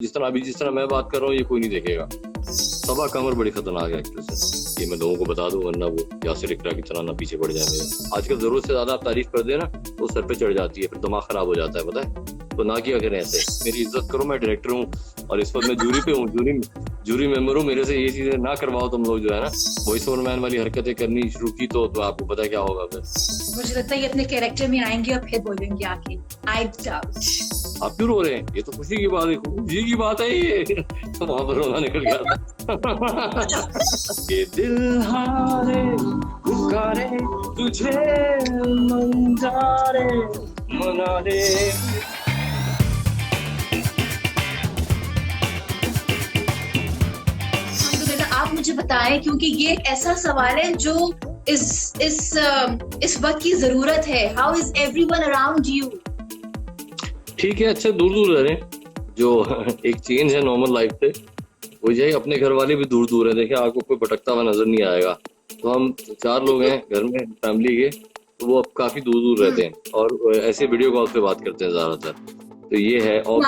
जिस तरह मैं बात कर रहा हूँ ये कोई नहीं देखेगा। सबा कमर बड़ी खतरनाक एक्ट्रेस है, ये मैं लोगों को बता दूं, वरना वो यासिर इकरा की तरह ना पीछे पड़ जाए मेरे। आजकल जरूरत से ज्यादा आप तारीफ कर देना तो सर पे चढ़ जाती है, फिर दिमाग खराब हो जाता है, पता है। तो ना किया करें ऐसे, मेरी इज्जत करो, मैं डायरेक्टर हूँ और इस वक्त मैं जूरी पे हूँ, जूरी मेंबर हूँ। मेरे से ये चीजें ना करवाओ तुम लोग, जो है ना वॉइस ओवर मैन वाली हरकतें करनी शुरू की तो आपको पता है क्या होगा फिर। मुझे लगता है ये अपने कैरेक्टर में आएंगे और फिर बोलेंगे आके आई डाउट। आप क्यों रो रहे हैं? ये तो खुशी की बात है, खुशी की बात है ये। तो वहां पर रोना निकल गया था। ये दिल हारे पुकारे तुझे मंजारे मना दे। आप मुझे बताएं, क्योंकि ये एक ऐसा सवाल है जो इस वक्त की जरूरत है। How is everyone around you? ठीक है, अच्छा दूर दूर रह रहे हैं, जो एक चेंज है नॉर्मल लाइफ से वो यही। अपने घर वाले भी दूर दूर है, देखिए आपको कोई भटकता हुआ नजर नहीं आएगा। तो हम 4 लोग हैं घर में फैमिली के, तो वो अब काफी दूर दूर रहते हैं और ऐसे वीडियो कॉल पे बात करते हैं ज्यादातर। तो ये है। और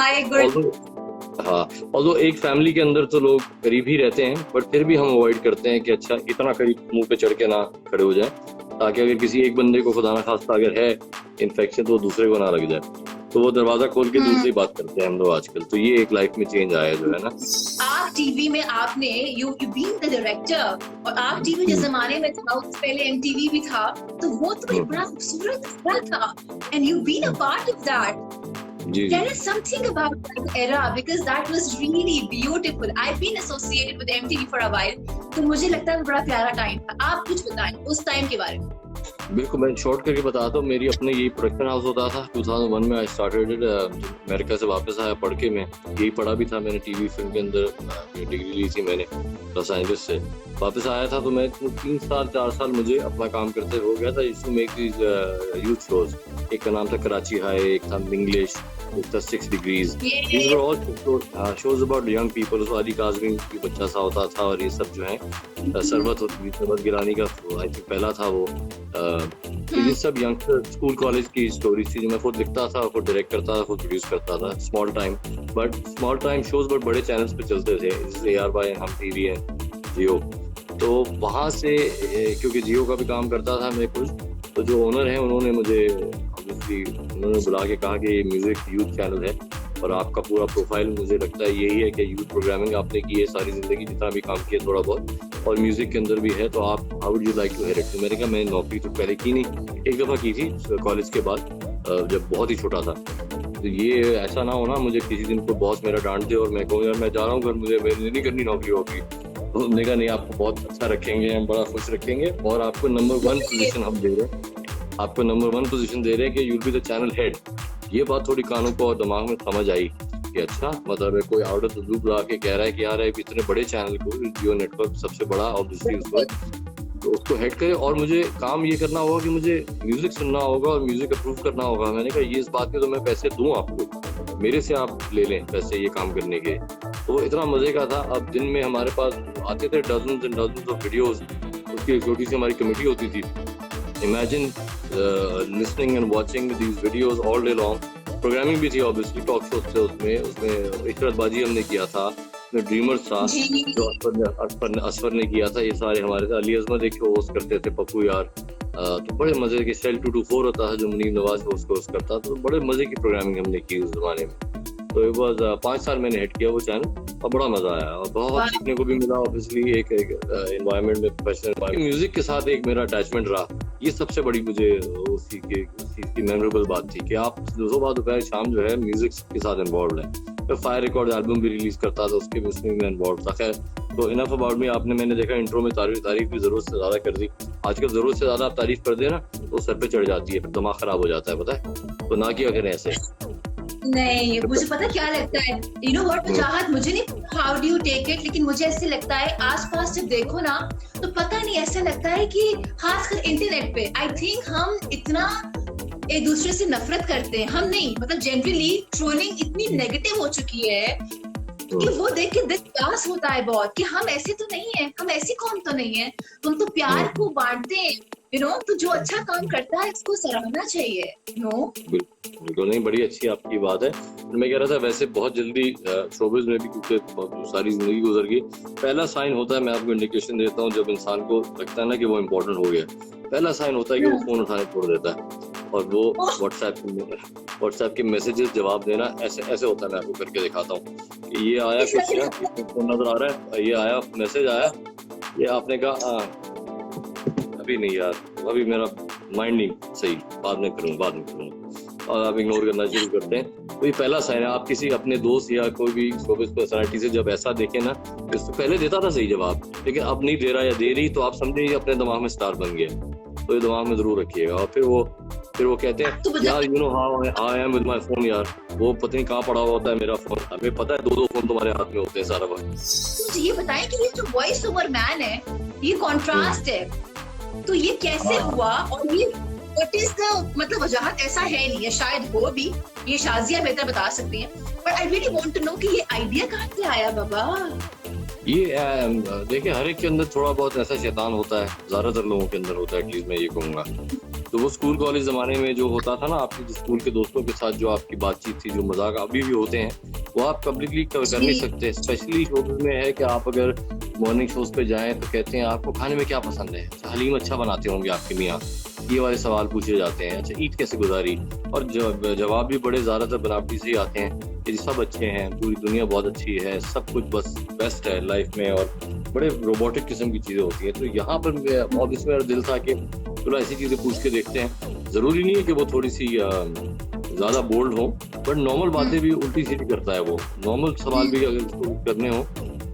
ऑल्दो एक फैमिली के अंदर तो लोग करीब ही रहते हैं, बट फिर भी हम अवॉइड करते हैं कि अच्छा इतना करीब मुंह पे चढ़ के ना खड़े हो जाए, ताकि अगर किसी एक बंदे को खुदा ना खास्ता अगर है इन्फेक्शन तो दूसरे को ना लग जाए। तो वो दरवाजा खोल के दूर से ही बात करते हैं हम लोग आजकल। तो ये एक लाइफ में चेंज आया जो है ना। आप टीवी में आपने यू बीन द डायरेक्टर, और आप टीवी के जमाने में था, उससे पहले एमटीवी भी था, तो वो तो एक बड़ा खूबसूरत था and you been a part of that. Tell us something about that era, because that was really beautiful. I've been associated with MTV for a while, तो मुझे लगता है बड़ा प्यारा टाइम था। आप कुछ बताएं उस टाइम के बारे में। बिल्कुल, मैं शॉर्ट करके बताता हूँ। मेरी अपने यही प्रोडक्शन हाउस होता था। 2001 में आई स्टार्टेड, अमेरिका से वापस आया पढ़ के। मैं यही पढ़ा भी था, मैंने टीवी फिल्म के अंदर डिग्री ली थी मैंने लॉस एंजलिस से। वापस आया था तो मैं 4 साल मुझे अपना काम करते हो गया था। इसमें मेक दीज यूथ शोज, एक का नाम था कराची हाई, एक था इंग्लिश, एक था 6 degrees. These were all shows about young people। Ali Kazmi की बच्चा सा होता था, और ये सब जो है सरबत होती थी, सरबत गिरानी का आई थिंक पहला था वो। ये सब यंगस्टर स्कूल कॉलेज की स्टोरीज थी जो मैं खुद लिखता था, खुद डायरेक्ट करता था, खुद प्रोड्यूस करता था। स्मॉल टाइम शोज बट बड़े चैनल्स पे चलते थे, जैसे AR बाय हम टीवी है, जियो। तो वहाँ से क्योंकि जियो का भी काम करता था मैं कुछ, तो जो ओनर है उन्होंने मुझे उन्होंने बुला के कहा कि ये म्यूजिक यूथ चैनल है और आपका पूरा प्रोफाइल मुझे लगता है यही है कि यूथ प्रोग्रामिंग आपने की है सारी जिंदगी, जितना भी काम किया थोड़ा बहुत, और म्यूजिक के अंदर भी है, तो आप how would you like to hear it. तो मैंने कहा मैं नौकरी तो पहले की नहीं, एक दफ़ा की थी कॉलेज के बाद जब बहुत ही छोटा था। तो ये ऐसा ना हो ना मुझे किसी दिन को बॉस मेरा डांट दे और मैं कहूँ यार मैं जा रहा हूँ घर, मुझे नहीं करनी नौकरी होगी। तो उन्होंने कहा नहीं, आपको बहुत अच्छा रखेंगे, हम बड़ा खुश रखेंगे और आपको नंबर 1 पोजीशन हम दे रहे हैं, आपको नंबर 1 पोजीशन दे रहे हैं कि you'll be the channel head. ये बात थोड़ी कानों को और दिमाग में समझ आई कि अच्छा मतलब है कोई आउट ऑफ द ब्लू बुला के कह रहा है कि यार इतने बड़े चैनल को, जियो नेटवर्क सबसे बड़ा ऑब्वियसली उसको, तो उसको हेड करे और मुझे काम ये करना होगा कि मुझे म्यूजिक सुनना होगा और म्यूजिक अप्रूव करना होगा। मैंने कहा ये इस बात के तो मैं पैसे दूं आपको, मेरे से आप ले लें पैसे ये काम करने के। तो इतना मजे का था। अब दिन में हमारे पास आते थे dozens and dozens of videos, उसकी एक छोटी सी हमारी कमेटी होती थी। Imagine listening and watching these videos all day long. Programming भी थी ऑब्वियसली, टॉक शो थे उसमें इशरत बाजी हमने किया था, उसमें ड्रीमर्स था जो असफर ने किया था, ये सारे हमारे थे। अली अजमत एक होस्ट करते थे, पप्पू यार, तो बड़े मजे के। सेल 224 होता था जो मुनीब नवाज होस्ट करता, तो बड़े मजे की प्रोग्रामिंग हमने की उस जमाने में। तो ये बस 5 साल मैंने हेड किया वो चैनल और बड़ा मजा आया और बहुत सीखने को भी मिला। ऑब्वियसली एक एनवायरनमेंट में प्रोफेशनल म्यूजिक के साथ एक मेरा अटैचमेंट रहा। ये सबसे बड़ी मुझे उस चीज की मेमोरेबल बात थी कि आप सुबह दोपहर शाम जो है म्यूजिक के साथ इन्वॉल्व है। मैं फायर रिकॉर्ड एल्बम भी रिलीज करता था, उसके भी उसमें मैं इन्वॉल्व था। खैर तो इनफ अबाउट मी। आपने मैंने देखा इंट्रो में तारीफ की जरूरत से ज्यादा कर दी। आजकल जरूरत से ज्यादा आप तारीफ कर देना तो सर पे चढ़ जाती है, फिर दिमाग खराब हो जाता है, पता है। तो ना किया करें ऐसे। नहीं, मुझे पता क्या लगता है, यू नो व्हाट चाहत, मुझे नहीं how do you take it, लेकिन मुझे ऐसे लगता है आसपास जब देखो ना तो पता नहीं ऐसा लगता है कि खासकर इंटरनेट पे आई थिंक हम इतना एक दूसरे से नफरत करते हैं। हम नहीं, मतलब जनरली ट्रोलिंग इतनी नेगेटिव हो चुकी है कि वो देख के दिल प्यास होता है बहुत कि हम ऐसे तो नहीं है, हम ऐसी कौन तो नहीं है, हम तो प्यार को बांटते हैं, तो जो अच्छा काम करता है उसको सराहना चाहिए। बिल्कुल नहीं, बड़ी अच्छी आपकी बात है। मैं कह रहा था वैसे बहुत जल्दी शोबिज़ में भी, क्योंकि सारी जिंदगी गुजर गई, पहला साइन होता है, मैं आपको इंडिकेशन देता हूँ, जब इंसान को लगता है ना कि वो इम्पोर्टेंट हो गया, पहला साइन होता है कि वो फोन उठाने छोड़ देता है और वो व्हाट्सएप के मैसेजेस जवाब देना ऐसे होता है। मैं आपको करके दिखाता हूँ कि ये आया कुछ फोन नजर आ रहा है, ये आया मैसेज आया, ये आपने कहा अभी नहीं यार, अभी मेरा माइंड नहीं सही, बाद में करूँगा, और आप इग्नोर करना शुरू करते हैं। तो ये पहला साइन है। आप किसी अपने दोस्त या कोई भी शोबिज़ पर्सनैलिटी से जब ऐसा देखें ना, इससे पहले देता था सही जवाब, लेकिन अब नहीं दे रहा या दे रही, तो आप समझे ये अपने दिमाग में स्टार बन गया। तो ये दिमाग में जरूर रखिएगा। और फिर वो कहते हैं यार how I am with my phone, यार वो पता नहीं कहाँ पड़ा हुआ होता है मेरा फोन, हमें पता है 2 फोन तुम्हारे हाथ में होते हैं सारा वक्त। मुझे ये बताएं कि ये जो वॉइस ओवर मैन है, ये कॉन्ट्रास्ट है, तो ये कैसे हुआ, और ये व्हाट इज द मतलब वजह ऐसा है नहीं है, शायद हो भी, ये शाजिया बेहतर बता सकती हैं, but I really want to know कि ये आइडिया कहाँ से आया बाबा। ये देखिए, हर एक के अंदर थोड़ा बहुत ऐसा शैतान होता है, ज्यादातर लोगों के अंदर होता है, एटलीस्ट मैं ये कहूँगा। तो वो स्कूल कॉलेज जमाने में जो होता था ना, आपके स्कूल के दोस्तों के साथ जो आपकी बातचीत थी, जो मजाक अभी भी होते हैं, वो आप पब्लिकली कर नहीं सकते। स्पेशली शोबिज़ में है कि आप अगर मॉर्निंग शोज पे जाएं तो कहते हैं आपको खाने में क्या पसंद है, हलीम अच्छा बनाते होंगे आपके मियाँ, ये वाले सवाल पूछे जाते हैं। अच्छा ईद कैसे गुजारी, और जवाब भी बड़े ज्यादातर बनावटी से ही आते हैं कि सब अच्छे हैं, पूरी दुनिया बहुत अच्छी है, सब कुछ बस बेस्ट है लाइफ में, और बड़े रोबोटिक किस्म की चीजें होती हैं। तो यहाँ पर ऑब्वियसली मेरा दिल था कि चलो ऐसी चीजें पूछ के देखते हैं। जरूरी नहीं है कि वो थोड़ी सी ज्यादा बोल्ड हो, बट नॉर्मल बातें भी उल्टी सीधी करता है वो, नॉर्मल सवाल भी अगर करने हो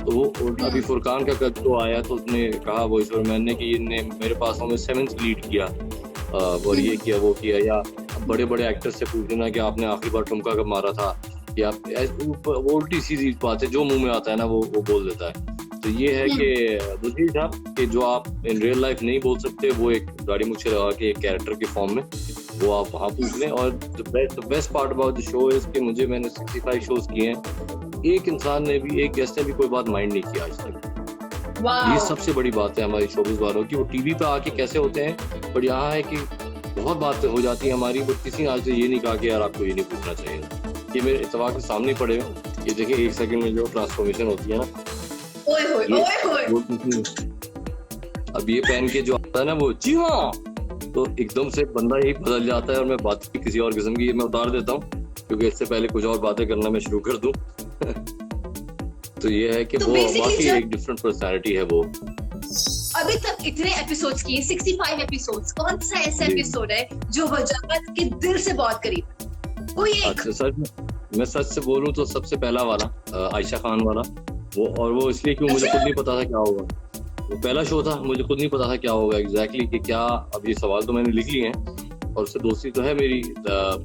तो वो। अभी फुरकान का कद तो आया तो उसने कहा वॉइस ओवर मैन ने कि इनने मेरे पास में 7th लीड किया और ये किया वो किया, या बड़े बड़े एक्टर्स से पूछना कि आपने आखिरी बार ठुमका कब मारा था, या वो उल्टी सीधी बातें जो मुंह में आता है ना वो बोल देता है। तो ये है कि मुझे था कि जो आप इन रियल लाइफ नहीं बोल सकते, वो एक गाड़ी मुझे लगा कि एक कैरेक्टर के फॉर्म में वो आप वहाँ पूछ लें। और the best part about the show is कि मैंने 65 शोज किए हैं, एक इंसान ने भी, एक गेस्ट ने भी कोई बात माइंड नहीं किया आज तक। ये सबसे बड़ी बात है हमारी शोबिज़ वालों की। वो टीवी पे आके कैसे होते हैं, पर यहाँ है कि बहुत बातें हो जाती है हमारी, बट किसी ने आज से ये नहीं कहा कि यार आपको ये नहीं पूछना चाहिए। ये मेरे इत्तेफाक के सामने पड़े, ये देखिए 1 सेकंड में जो ट्रांसफॉर्मेशन होती है ना, अब ये पहन के जो आता है ना वो जी हाँ, तो एकदम से बंदा ही बदल जाता है और मैं बात किसी और किस्म की मैं उतार देता हूँ, क्योंकि इससे पहले कुछ और बातें करना मैं शुरू कर दूं। तो ये है कि वो वाकई एक डिफरेंट पर्सनालिटी है वो। अभी तक इतने एपिसोड्स किए, 65 एपिसोड्स, कौन सा ऐसा एपिसोड है जो वजाहत के दिल से बहुत करीब? कोई एक? अच्छा मैं सच से बोलूं तो सबसे पहला वाला आयशा खान वाला, वो इसलिए क्यों मुझे खुद नहीं पता था क्या होगा। वो पहला शो था, मुझे खुद नहीं पता था क्या होगा एग्जैक्टली कि क्या। अब ये सवाल तो मैंने लिख लिए हैं और उससे दोस्ती तो है मेरी,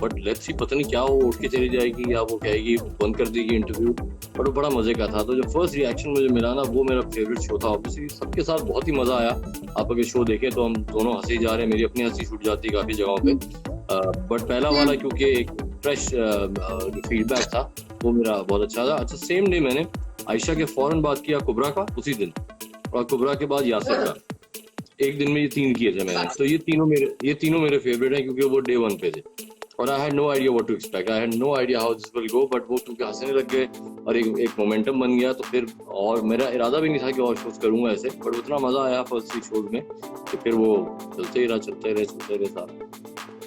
बट लेट्स सी, पता नहीं क्या वो उठ के चली जाएगी या वो कहेगी बंद कर देगी इंटरव्यू। बट वो बड़ा मजे का था। तो जो फर्स्ट रिएक्शन मुझे मिला ना, वो मेरा फेवरेट शो था। ऑब्वियसली सबके साथ बहुत ही मजा आया। आप अगर शो देखें तो हम दोनों हंसे जा रहे हैं, मेरी अपनी हंसी छूट जाती है काफी जगहों पे। बट पहला वाला क्योंकि एक फ्रेश फीडबैक था, वो मेरा बहुत अच्छा था। अच्छा, सेम डे मैंने आयशा के फौरन बात किया कुबरा का उसी दिन, और कुबरा के बाद यासिर का। एक दिन में ये 3 किए थे मैंने। तो ये तीनों मेरे फेवरेट हैं क्योंकि वो डे 1 पे थे और I had no idea what to expect, I had no idea how this will go. But वो क्योंकि हंसने लग गए और एक मोमेंटम बन गया, तो फिर, और मेरा इरादा भी नहीं था कि और शोज करूंगा ऐसे, बट उतना मजा आया फर्स्ट 3 शोज में तो फिर वो चलते ही रहा।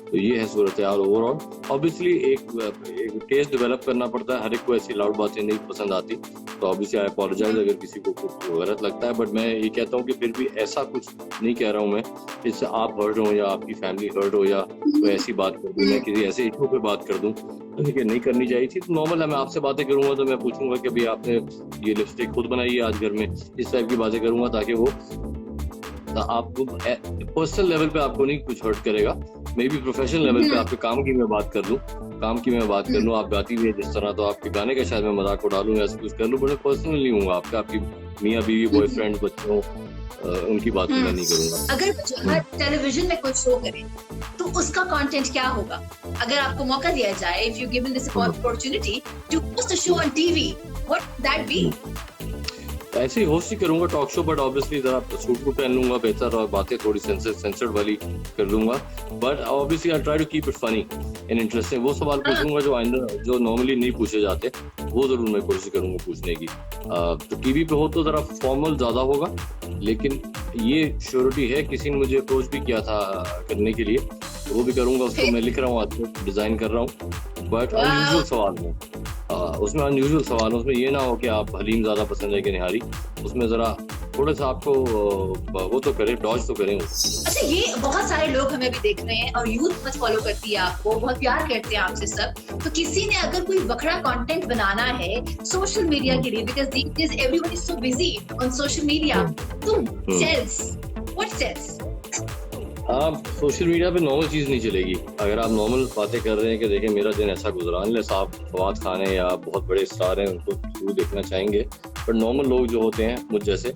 तो ये है सूरत हाल ओवरऑल। ऑब्वियसली एक टेस्ट डेवलप करना पड़ता है, हर एक को ऐसी लाउड बातें नहीं पसंद आती, तो ऑब्वियसली आई अपोलोजाइज अगर किसी को कुछ गलत लगता है। बट मैं ये कहता हूँ कि फिर भी ऐसा कुछ नहीं कह रहा हूँ मैं जिससे आप हर्ट हो या आपकी फैमिली हर्ट हो या कोई ऐसी बात कर दूँ, मैं किसी ऐसे इशू पे बात कर दूँ तो नहीं करनी चाहिए थी। तो नॉर्मल है, मैं आपसे बातें करूंगा तो मैं पूछूंगा कि भाई आपने ये लिपस्टिक खुद बनाई है आज घर में, इस टाइप की बातें करूंगा ताकि वो आपको पर्सनल लेवल पे आपको नहीं कुछ हर्ट करेगा। मे बी प्रोफेशनल लेवल पे आपके काम की मैं बात कर लूँ, आप गाती भी है जिस तरह, तो आपके गाने का शायद मैं मजाक उड़ा लूँ, ऐसा कुछ कर लूँ, बट पर्सनल नहीं हूँ आपकी मियाँ बीवी बॉयफ्रेंड बच्चों उनकी बात मैं नहीं करूँगा। अगर टेलीविजन में कोई शो करे तो उसका कंटेंट क्या होगा? अगर आपको मौका दिया जाए, if you given this opportunity to host a show on TV, What that be? ऐसे ही होस्ट ही करूंगा टॉक शो, बट ऑब्वियसली जरा सूट वूट पहन लूंगा बेहतर और बातें थोड़ी सेंसर्ड वाली कर लूंगा, but obviously I try to keep it funny and interesting. वो सवाल पूछूंगा जो आइंदा जो नॉर्मली नहीं पूछे जाते, वो जरूर मैं कोशिश करूंगा पूछने की। तो टीवी पे हो तो जरा फॉर्मल ज्यादा होगा, लेकिन ये श्योरिटी है किसी ने मुझे अप्रोच भी किया था करने के लिए, तो वो भी करूंगा। उसको मैं लिख रहा हूँ, आज डिजाइन कर रहा हूँ, बट अनयूजुअल सवाल हो उसमें, अनयूजुअल सवाल हो उसमें। ये ना हो कि आप हलीम ज्यादा पसंद है कि निहारी, उसमें जरा थोड़ा सा आपको वो तो करें, डॉज तो करें। अच्छा, ये बहुत सारे लोग हमें भी देख रहे हैं और यूथ बहुत फॉलो करती है आपको, बहुत प्यार करते हैं आपसे सब। तो किसी ने अगर कोई बकरा कंटेंट बनाना है सोशल मीडिया के लिए, because these days everyone is so busy on social media, तो सेल्स, व्हाट सेल्स? आप सोशल मीडिया पे नॉर्मल चीज नहीं चलेगी। अगर आप नॉर्मल बातें कर रहे हैं कि देखें मेरा दिन ऐसा गुजरा, अनलेस आप फवाद खान है या बहुत बड़े स्टार हैं उनको जरूर देखना चाहेंगे, बट नॉर्मल लोग जो होते हैं मुझ जैसे,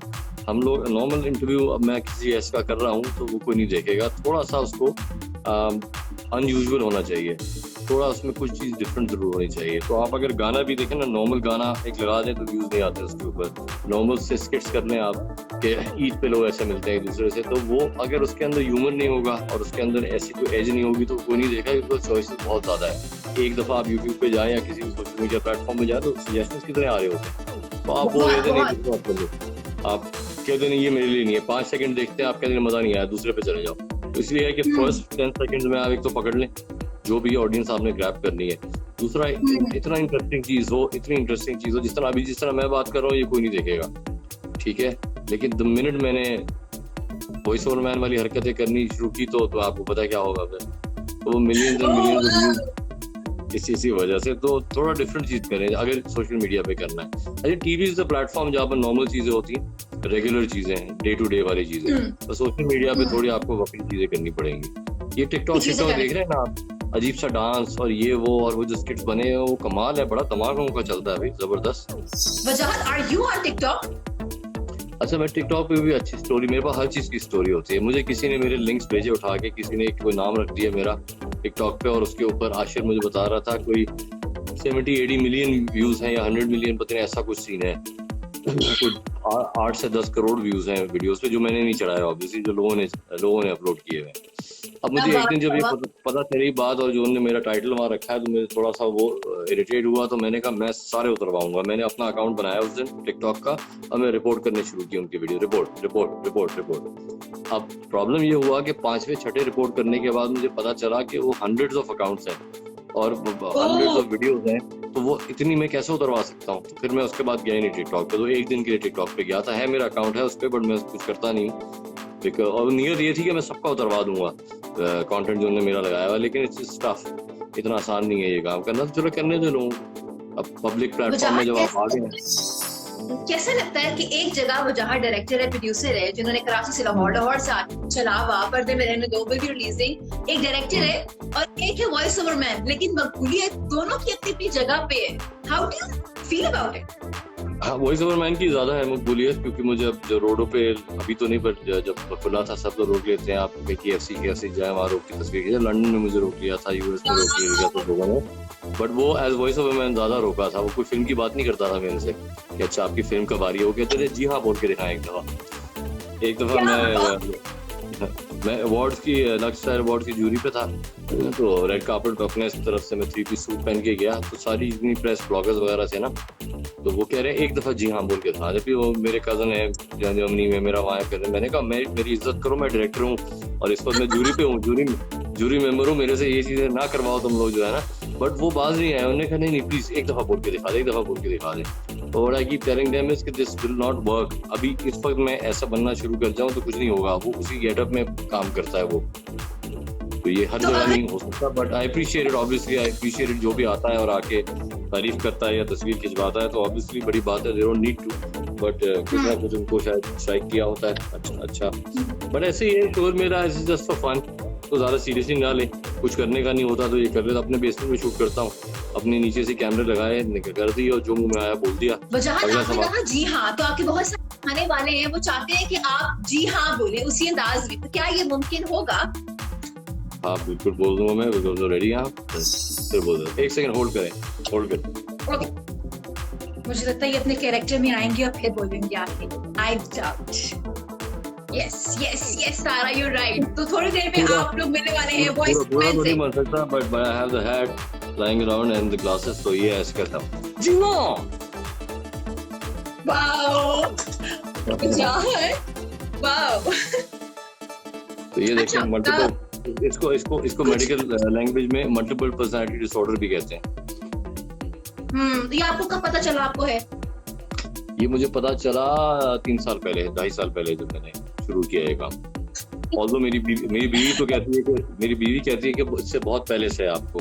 हम लोग नॉर्मल इंटरव्यू अब मैं किसी ऐसे का कर रहा हूँ तो वो कोई नहीं देखेगा। थोड़ा सा उसको अनयूजुअल होना चाहिए, थोड़ा उसमें कुछ चीज़ डिफरेंट जरूर होनी चाहिए। तो आप अगर गाना भी देखें ना, नॉर्मल गाना एक लगा दें तो व्यूज़ नहीं आते उसके ऊपर। नॉर्मल से स्किट्स कर लें आप कि ईद पे लोग ऐसे मिलते हैं एक दूसरे से, तो वो अगर उसके अंदर ह्यूमर नहीं होगा और उसके अंदर ऐसी कोई एज नहीं होगी तो कोई नहीं देखा, क्योंकि चॉइसेस बहुत ज़्यादा है। एक दफ़ा आप यूट्यूब पे जाएँ या किसी सोशल मीडिया प्लेटफॉर्म पे जाए तो सजेशंस कितने आ रहे होते हैं, तो आप बोल रहे थे नहीं, आप कहते नहीं ये मेरे लिए नहीं है, 5 सेकंड देखते हैं, आप कहते मज़ा नहीं आया, दूसरे पे चले जाओ। तो इसलिए है कि फर्स्ट 10 सेकंड में आप एक तो पकड़ लें जो भी ऑडियंस आपने ग्रैब करनी है। दूसरा, इतना इंटरेस्टिंग चीज हो, इतनी इंटरेस्टिंग चीज हो, जिस तरह मैं बात कर रहा हूँ ये कोई नहीं देखेगा, ठीक है। लेकिन द मिनट मैंने वॉइस ओवर मैन वाली हरकतें करनी शुरू की तो आपको पता है क्या होगा फिर, तो मिलियंस एंड मिलियंस इसी वजह से। तो थोड़ा डिफरेंट चीज करें अगर सोशल मीडिया पे करना है। अच्छा, टीवी इज द प्लेटफॉर्म जहाँ पर नॉर्मल चीजें होती हैं, रेगुलर चीजें हैं, डे टू डे वाली चीजें, तो सोशल मीडिया पे थोड़ी आपको वक्री चीजें करनी पड़ेंगी। ये टिकटॉक देख रहे हैं ना आप, अजीब सा डांस और ये वो, और वो जो स्किट्स बने हैं वो कमाल है, बड़ा दिमाग उनका चलता है भाई, जबरदस्त। वजाहत, आर यू ऑन टिकटॉक? अच्छा, मैं टिकटॉक पे भी अच्छी स्टोरी, मेरे पास हर चीज की स्टोरी होती है। मुझे किसी ने मेरे लिंक्स भेजे उठा के, किसी ने कोई नाम रख दिया मेरा टिकटॉक पे, और उसके ऊपर आशिर मुझे बता रहा था कोई 70-80 मिलियन व्यूज हैं या 100 मिलियन, पता नहीं ऐसा कुछ सीन है। 8 से 10 करोड़ व्यूज हैं वीडियोस पे, जो मैंने नहीं चढ़ाया ऑब्वियसली, जो लोगों ने अपलोड किए हुए। अब मुझे एक दिन जब ये पता चली बात और जो उन्होंने मेरा टाइटल वहाँ रखा है, तो मुझे थोड़ा सा वो इरिटेट हुआ, तो मैंने कहा मैं सारे उतरवाऊंगा। मैंने अपना अकाउंट बनाया उस दिन टिकटॉक का, और मैं रिपोर्ट करने शुरू की उनकी वीडियो, रिपोर्ट। अब प्रॉब्लम ये हुआ कि 5वें 6ठे रिपोर्ट करने के बाद मुझे पता चला कि वो हंड्रेड्स ऑफ अकाउंट्स हैं और हंड्रेड्स ऑफ वीडियोज हैं, तो वो इतनी मैं कैसे उतरवा सकता हूँ। तो फिर मैं उसके बाद गया नहीं टिकटॉक पे, तो एक दिन के लिए टिकटॉक पे गया था। है मेरा अकाउंट है उस पर, बट मैं कुछ करता नहीं हूँ, और नियत ये थी कि मैं सबका उतरवा दूंगा कंटेंट जो उन्होंने मेरा लगाया हुआ, लेकिन इट्स टफ, इतना आसान नहीं है ये काम करना। तो चलो करने दो लोग, अब पब्लिक प्लेटफॉर्म में जब आप आ गए। कैसा लगता है कि एक जगह वो जहाँ डायरेक्टर है, प्रोड्यूसर है, जिन्होंने कराची से लाहौर से चलावा, पर्दे में रहने दो, विल बी रिलीजिंग, एक डायरेक्टर है और एक है वॉइस ओवर मैन, लेकिन मकबूलियत दोनों की अपनी जगह पे है। How do you feel about it? हाँ, वॉइस ओवर मैन की ज्यादा है मकबूलियत, क्योंकि मुझे अब जो रोडों पे, अभी तो नहीं, पर जब खुला था सब तो रोक लेते हैं, आप KFC जाए वहाँ रोक की तस्वीर खींचे। लंदन में मुझे रोक लिया था, यूएस में रोक लिया था लोगों ने, बट वो एज वॉइस ओवर मैन ज्यादा रोका था। वो कोई फिल्म की बात नहीं करता था मेरे से कि अच्छा आपकी फिल्म कब आ रही है, वो कहते थे जी हाँ बोल के दिखाएं। एक दफा मैं अवार्ड्स की, लक्स स्टार अवार्ड की जूरी पे था, तो रेड कार्पेट पे अपने तरफ से मैं 3 पीस सूट पहन के गया, तो सारी जितनी प्रेस ब्लॉगर्स वगैरह थे ना, तो वो कह रहे हैं एक दफा जी हाँ बोल के था, जबकि वो मेरे कजन है जर्मनी में, मेरा वहाँ कर रहे। मैंने कहा मेरी इज्जत करो, मैं डायरेक्टर हूँ और इस वक्त मैं जूरी पे हूँ, जूरी मेंबर हूँ, मेरे से ये चीजें ना करवाओ तुम लोग, जो है ना। बट वो बाज नहीं आए, उन्होंने कहा नहीं प्लीज एक दफा बोल के दिखा दे, एक दफा बोल के दिखा दे। तो what I keep telling them is कि दिस विल नॉट वर्क। अभी इस वक्त मैं ऐसा बनना शुरू कर जाऊं तो कुछ नहीं होगा, वो उसी गेटअप में काम करता है वो, तो ये हर जगह नहीं हो सकता। But I appreciate it, obviously I appreciate it, जो भी आता है और आके तारीफ करता है या तस्वीर खिंचवाता है तो ऑब्वियसली बड़ी बात है, they don't need to, but कुछ ना कुछ उनको शायद स्ट्राइक किया होता है। अच्छा बट ऐसे ही है, शोर मेरा इज जस्ट फॉर फन, तो ज्यादा सीरियसली ना ले, कुछ करने का नहीं होता तो ये कर ले। तो अपने बेसमेंट में शूट करता हूँ, अपने नीचे से कैमरे लगाए, कर दिया और जो मुंह में आया बोल दिया। आपने कहा जी हाँ, तो आपके बहुत सारे खाने वाले हैं, वो चाहते हैं कि आप जी हाँ बोले उसी अंदाज में, तो क्या ये मुमकिन होगा? हाँ बिल्कुल बोल दूंगा मैं, बिल्कुल रेडी हैं आप, फिर बोल दो। एक सेकंड होल्ड करें, होल्ड करें। मुझे लगता है ये अपने कैरेक्टर में आएंगे और फिर बोलेंगे आके I doubt. Yes yes yes सारा यू राइट। तो थोड़ी देर में आप लोग मिलने वाले हैं वॉइस पूरा तो नहीं बन सकता, but I have the hat lying around and the glasses, तो ये ऐसे करता हूँ जी हाँ। वाओ क्या है, वाओ। तो ये देखिए मल्टीपल, इसको मेडिकल लैंग्वेज में मल्टीपल पर्सनालिटी डिसऑर्डर भी कहते हैं। ये आपको कब पता चला आपको है? ये मुझे पता चला 3 साल पहले, 2.5 साल पहले जब मैंने शुरू किया ये काम। ऑल्दो मेरी बीवी तो कहती है कि इससे बहुत पहले से है आपको।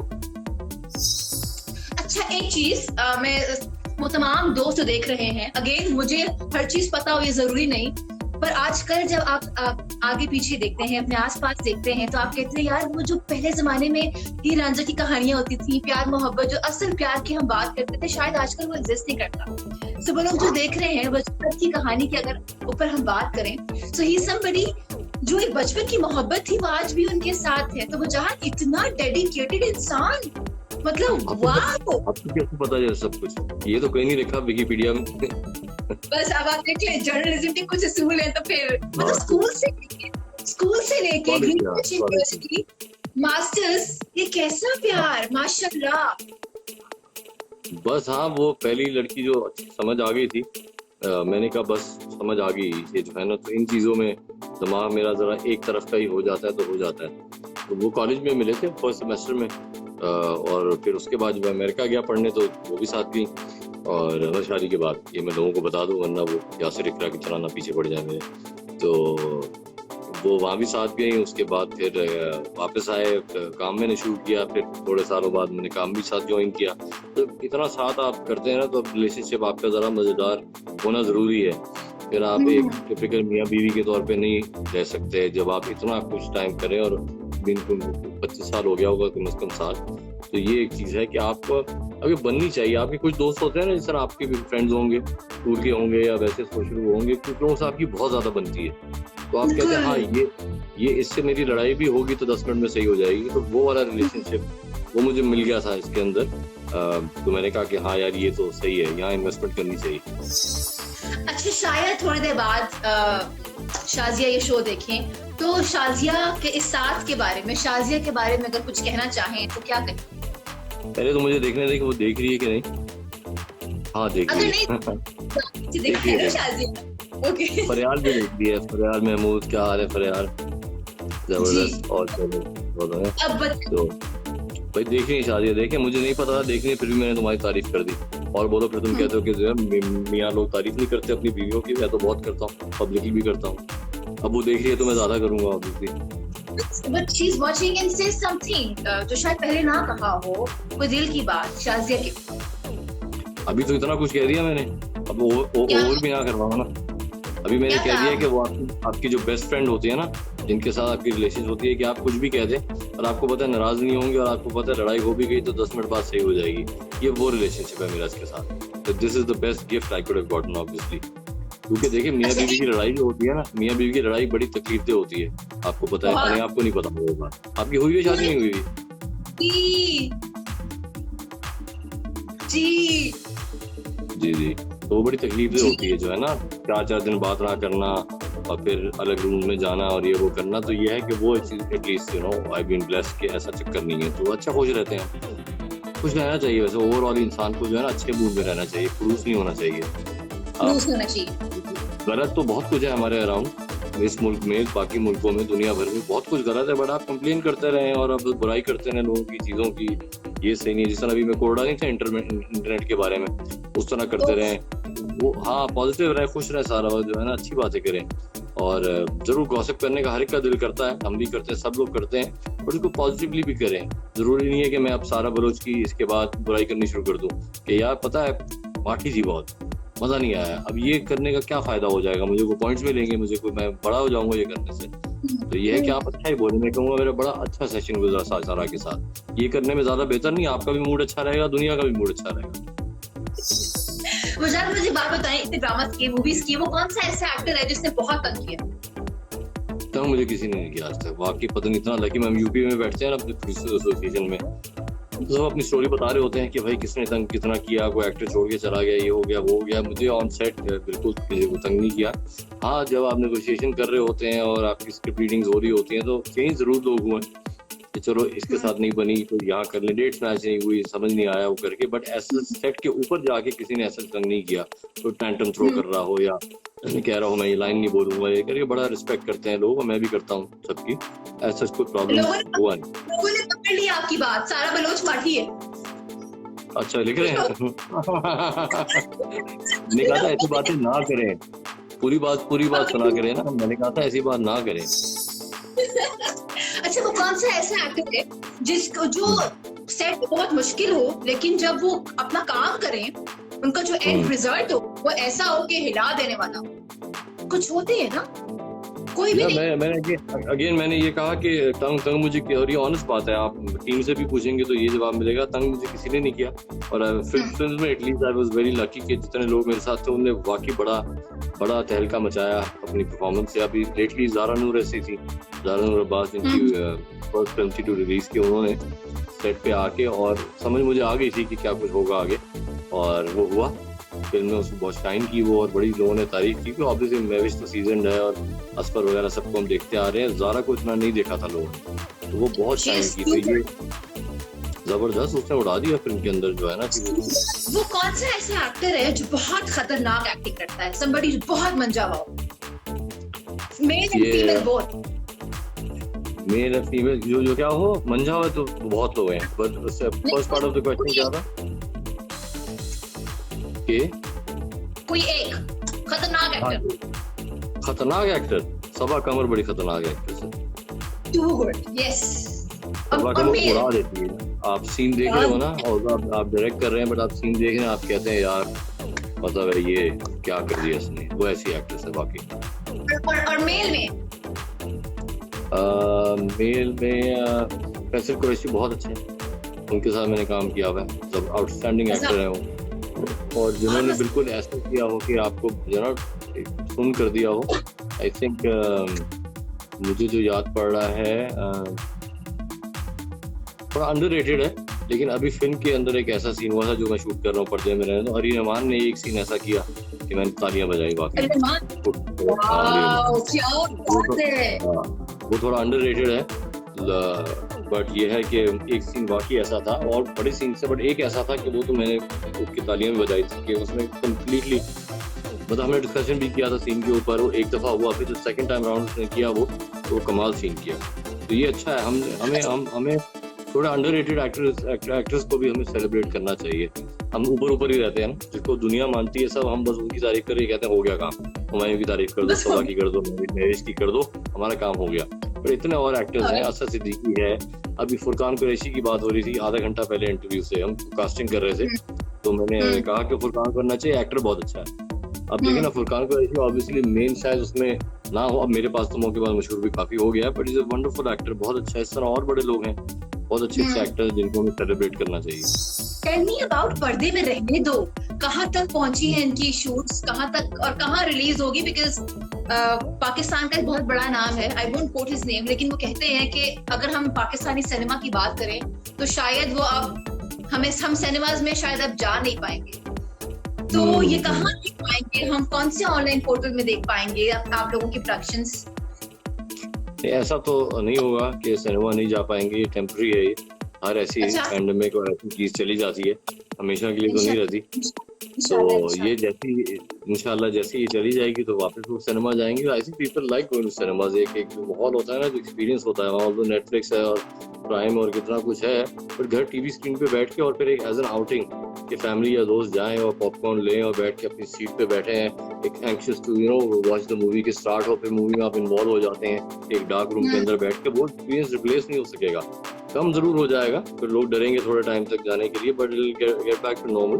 अच्छा एक चीज मैं वो तमाम दोस्त जो देख रहे हैं, अगेन मुझे हर चीज पता हो ये जरूरी नहीं, पर आजकल जब आप आगे पीछे देखते हैं, अपने आसपास देखते हैं, तो आप कहते हैं यार वो जो पहले जमाने में हीर रांझा की कहानियां होती थी, प्यार मोहब्बत, जो असल प्यार की हम बात करते थे, शायद आजकल वो एग्जिस्ट नहीं करता। सो वो लोग जो देख रहे हैं बचपन की कहानी की अगर ऊपर हम बात करें, सो ही समबडी जो एक बचपन की मोहब्बत थी वो आज भी उनके साथ है। तो वो जहाँ इतना डेडिकेटेड इंसान, मतलब वाह। आपको कैसे पता है सब कुछ? ये तो कहीं नहीं लिखा विकिपीडिया में। बस अब आप देख ले जर्नलिज्म के कुछ असूल हैं, तो फिर मतलब स्कूल से लेके यूनिवर्सिटी मास्टर्स, ये कैसा प्यार माशाल्लाह। बस हाँ, वो पहली लड़की जो समझ आ गई थी, मैंने कहा बस समझ आ गई ये जो है ना, तो इन चीजों में दिमाग मेरा जरा एक तरफ का ही हो जाता है तो हो जाता है। तो वो कॉलेज में मिले थे फर्स्ट सेमेस्टर में, और फिर उसके बाद जब अमेरिका गया पढ़ने तो वो भी साथ गई। और शादी के बाद, ये मैं लोगों को बता दूं वरना वो यासिर इकरा की चलाना पीछे पड़ जाए मेरे, तो वो वहाँ भी साथ गई। उसके बाद फिर वापस आए, काम मैंने शुरू किया, फिर थोड़े सालों बाद मैंने काम भी साथ ज्वाइन किया। तो इतना साथ आप करते हैं ना, तो रिलेशनशिप आपका ज़रा मज़ेदार होना ज़रूरी है। फिर आप एक टिपिकल मियाँ बीवी के तौर पे नहीं रह सकते जब आप इतना कुछ टाइम करें, और बिल्कुल 25 साल हो गया होगा कम से कम साल। तो ये एक चीज़ है कि आपको अभी बननी चाहिए। आपके कुछ दोस्त होते हैं ना, जिस तरह आपके भी फ्रेंड्स होंगे, टूर के होंगे या वैसे सोशल होंगे, कुछ लोगों से आपकी बहुत ज़्यादा बनती है, तो आप कहते हैं हाँ ये इससे मेरी लड़ाई भी होगी तो 10 मिनट में सही हो जाएगी। तो वो वाला रिलेशनशिप वो मुझे मिल गया था इसके अंदर। तो मैंने कहा कि हाँ यार ये तो सही है, यहाँ इन्वेस्टमेंट करनी चाहिए। अच्छा शायद थोड़ी देर बाद शाजिया ये शो देखें, तो शाजिया के इस साथ के बारे में, शाजिया के बारे में अगर कुछ कहना चाहें तो क्या कहें? पहले तो मुझे देखने दें कि वो देख रही है कि नहीं। हाँ देख रही है। फरियाल भी देख रही है। फरियाल महमूद, क्या हाल है फरियाल? जबरदस्त। और तो भाई देख रही शादी, देखे मुझे नहीं पता था देखने, फिर भी मैंने तुम्हारी तारीफ कर दी। और बोलो फिर तुम कहते हो कि जो है मियाँ लोग तारीफ नहीं करते अपनी बीवियों की, मैं तो बहुत करता हूँ, पब्लिकली भी करता हूँ। अब वो देख रही है तो मैं ज्यादा करूंगा obviously. But she's watching and says something जो शायद पहले ना कहा हो, कोई दिल की बात शाजिया की। अभी तो इतना कुछ कह दिया मैंने, अब और भी ना करवाऊंगा ना। अभी मैंने कह दिया कि वो आपकी जो बेस्ट फ्रेंड होती है ना, जिनके साथ आपकी रिलेशन होती है, कि आप कुछ भी कह दें और आपको पता है नाराज नहीं होंगे, और आपको पता है लड़ाई हो भी गई तो 10 मिनट बाद सही हो जाएगी। ये वो रिलेशनशिप है मेरा इसके साथ। तो this is the best gift I could have gotten obviously. क्योंकि देखिए मियाँ बीवी की लड़ाई जो होती है ना, मियाँ बीवी की लड़ाई बड़ी तकलीफदेह होती है, आपको पता है। अरे आपको नहीं पता होगा, आपकी हुई है शादी नहीं हुई? जी जी जी। तो वो बड़ी तकलीफदेह होती है जो है ना, 4-4 दिन बात ना करना और फिर अलग रूम में जाना और ये वो करना। तो ये है कि वो at least you know I been blessed कि ऐसा चक्कर नहीं है। तो अच्छा खुश रहते हैं, खुश रहना चाहिए। वैसे ओवरऑल इंसान को जो है ना अच्छे मूड में रहना चाहिए, खुलूस नहीं होना चाहिए। गलत तो बहुत कुछ है हमारे अराउंड इस मुल्क में, बाकी मुल्कों में, दुनिया भर में बहुत कुछ गलत है, बट आप कंप्लेन करते रहे और अब बुराई करते रहे लोगों की, चीज़ों की, ये सही नहीं है। जिस तरह अभी मैं कोड़ा नहीं था इंटरनेट के बारे में, उस तरह करते रहे वो। हाँ पॉजिटिव रहे, खुश रहे, सारा जो है ना अच्छी बातें करें। और जरूर गॉसिप करने का हर एक का दिल करता है, हम भी करते हैं, सब लोग करते हैं, बट उसको पॉजिटिवली भी करें। जरूरी नहीं है कि मैं अब सारा बलोच की इसके बाद बुराई करनी शुरू कर दूं कि यार पता है माठी थी, बहुत मजा नहीं आया, अब ये करने का क्या फायदा हो जाएगा, मुझे को पॉइंट्स मिलेंगे, मुझे को मैं बड़ा हो जाऊंगा ये करने से। तो ये है कि आप अच्छा ही बोले, मैं कहूँगा मेरा बड़ा अच्छा सेशन गुजरा सारा के साथ। ये करने में ज्यादा बेहतर नहीं, आपका भी मूड अच्छा रहेगा, दुनिया का भी मूड अच्छा रहेगा। मुझे बात बताएं, इतने ड्रामास के, मूवीज के, वो कौन सा ऐसा एक्टर है जिसने बहुत तंग किया? मुझे किसी ने नहीं किया आज तक, वाकई पता नहीं। इतना लकी, हम यूपी में बैठते हैं ना अपने एसोसिएशन में, तो सब अपनी स्टोरी बता रहे होते हैं कि भाई किसने तंग कितना किया, कोई एक्टर छोड़ के चला गया, ये हो गया वो हो गया। मुझे ऑन सेट बिल्कुल किसी को तंग नहीं किया। हाँ, जब आप नेगोशिएशन कर रहे होते हैं और आपकी स्क्रिप्ट रीडिंग्स हो रही होती हैं तो कहीं जरूर लोग हुए कि चलो इसके साथ नहीं बनी तो यहाँ कर ले, डेट्स मैच नहीं हुई, समझ नहीं आया वो करके। बट ऐसे सेट के ऊपर जाके किसी ने ऐसा तंग नहीं किया, तो टैंटम थ्रो कर रहा हो या मैं कह रहा हूँ मैं ये लाइन नहीं बोलूंगा, ये करके बड़ा रिस्पेक्ट करते हैं लोग, मैं भी करता हूँ सबकी। ऐसा कोई प्रॉब्लम हुआ नहीं। लोगों ने पकड़ लिया आपकी बात, सारा बलोच माठी है। अच्छा लिख रहे हैं। मैंने कहा था ऐसी बातें ना करें, पूरी बात सुना करें ना, मैंने कहा था ऐसी बात ना करें। अच्छा, वो कौन सा ऐसा एक्टर है जिसको जो सेट बहुत मुश्किल हो लेकिन जब वो अपना काम करें उनका जो एंड रिजल्ट हो वो ऐसा हो कि हिला देने वाला हो? कुछ होते हैं ना, कोई भी नहीं। मैंने ये कहा कि तंग मुझे, और ये ऑनेस्ट बात है, आप टीम से भी पूछेंगे तो ये जवाब मिलेगा, तंग मुझे किसी ने नहीं किया। और फिल्म में at least I was very lucky कि जितने लोग मेरे साथ थे उन्होंने वाकई बड़ा तहलका मचाया अपनी परफॉर्मेंस से। अभी लेटली ज़ारा नूर ऐसी थी, ज़ारा नूर अब्बास जिनकी फर्स्ट फिल्म थी टू रिलीज की, उन्होंने सेट पे आके और समझ मुझे आ गई थी कि क्या कुछ होगा आगे, और वो हुआ। फिल्म में उसको बहुत शाइन की वो, और बड़ी लोगों ने तारीफ की। ऑब्वियसली महविश तो सीजन है और असफर वगैरह सबको हम देखते आ रहे हैं, ज़ारा को इतना नहीं देखा था लोगों ने, तो वो बहुत शाइन की थी। ये जबरदस्त उसने उड़ा दिया फिल्म के अंदर जो है ना। वो कौन सा ऐसा एक्टर है जो बहुत खतरनाक एक्टिंग करता है, somebody जो बहुत मंजावा हो? Male and female both. Male and female जो क्या हो मंझावा तो बहुत लोग हैं, बट उससे first part of the question क्या था कि कोई एक खतरनाक एक्टर? खतरनाक एक्टर सबा कमर बड़ी खतरनाक एक्ट्रेस है। Too good, yes. Saba Qamar उड़ा देती है। आप सीन देख रहे हो ना, और आप डायरेक्ट कर रहे हैं, बट आप सीन देख रहे हैं, आप कहते हैं यार मतलब है ये क्या कर दिया इसने, वो ऐसी एक्ट्रेस है बाकी। और मेल में फैसल कुरैशी बहुत अच्छे हैं, उनके साथ मैंने काम किया हुआ है, सब आउटस्टैंडिंग एक्टर है वो, और जिन्होंने बिल्कुल ऐसा किया हो कि आपको जरा सुन कर दिया हो। आई थिंक मुझे जो याद पड़ रहा है थोड़ा अंडररेटेड है, लेकिन अभी फिल्म के अंदर एक ऐसा सीन हुआ था जो मैं शूट कर रहा हूँ पर्दे में रहने, तो हरी रहमान ने एक सीन ऐसा किया कि मैंने तालियां बजाई वाकई। वो थोड़ा अंडररेटेड है, बट ये है कि एक सीन वाकई ऐसा था, और बड़े सीन से बट एक ऐसा था कि वो तो मैंने उसकी तालियां भी बजाई थी कि उसमें कम्प्लीटली, मतलब हमने डिस्कशन भी किया था सीन के ऊपर, वो एक दफ़ा हुआ, फिर जो सेकंड टाइम राउंड उसने किया वो तो कमाल सीन किया। तो ये अच्छा है, हमें थोड़ा अंडररेटेड एक्टर्स को भी हमें सेलिब्रेट करना चाहिए। हम ऊपर ही रहते हैं ना, जिसको दुनिया मानती है सब, हम बस उनकी तारीफ कर रहे कहते हैं हो गया काम, हुमायूं की तारीफ कर दो, सबा की कर दो, महविश की कर दो, हमारा काम हो गया। पर इतने और एक्टर्स हैं, असद सिद्दीकी है, अभी फुरकान कुरैशी की बात हो रही थी आधा घंटा पहले इंटरव्यू से, हम कास्टिंग कर रहे थे, तो मैंने कहा कि फुरकान करना चाहिए, एक्टर बहुत अच्छा है। अब देखिए ना, फुरकान कुरैशी ऑब्वियसली मेन शायद उसमें ना हो, अब मेरे पास तो मौके बाद मशहूर भी काफी हो गया है, but is a wonderful actor, बहुत अच्छा है। इस तरह और बड़े लोग हैं बहुत अच्छे एक्टर जिनको हमें सेलिब्रेट करना चाहिए। टेल मी अबाउट पर्दे में रहने दो, कहाँ तक पहुंची है इनकी शूट्स, कहाँ तक और कहाँ रिलीज होगी? बिकॉज पाकिस्तान का एक बहुत बड़ा नाम है, I won't quote his name, लेकिन वो कहते हैं कि अगर हम पाकिस्तानी सिनेमा की बात करें तो शायद वो अब हम सिनेमाज में शायद अब जा नहीं पाएंगे, तो ये कहाँ देख पाएंगे हम? कौन से ऑनलाइन पोर्टल में देख पाएंगे आप लोगों की प्रोडक्शंस? ऐसा तो नहीं होगा कि सिनेमा नहीं जा पाएंगे, ये टेम्पररी है, ये हर ऐसी पैंडेमिक और ऐसी चीज चली जाती है, हमेशा के लिए तो नहीं रहती। तो ये जैसी इंशाल्लाह जैसी ये चली जाएगी तो वापस लोग सिनेमा जाएंगे। I think people like going to cinemas, एक जो माहौल होता है ना, जो एक्सपीरियंस होता है वहाँ, तो नेटफ्लिक्स है और प्राइम और कितना कुछ है, पर घर टीवी स्क्रीन पे बैठ के और फिर एक एज एन आउटिंग कि फैमिली या दोस्त जाएं और पॉपकॉर्न लें और बैठ के अपनी सीट पे बैठे हैं, एक anxious to watch the movie के स्टार्ट हो, फिर मूवी में आप इन्वॉल्व हो जाते हैं एक डार्क रूम के अंदर बैठ के, वो एक्सपीरियंस रिप्लेस नहीं हो सकेगा, कम जरूर हो जाएगा, फिर लोग डरेंगे थोड़े टाइम तक जाने के लिए, but it will get back to normal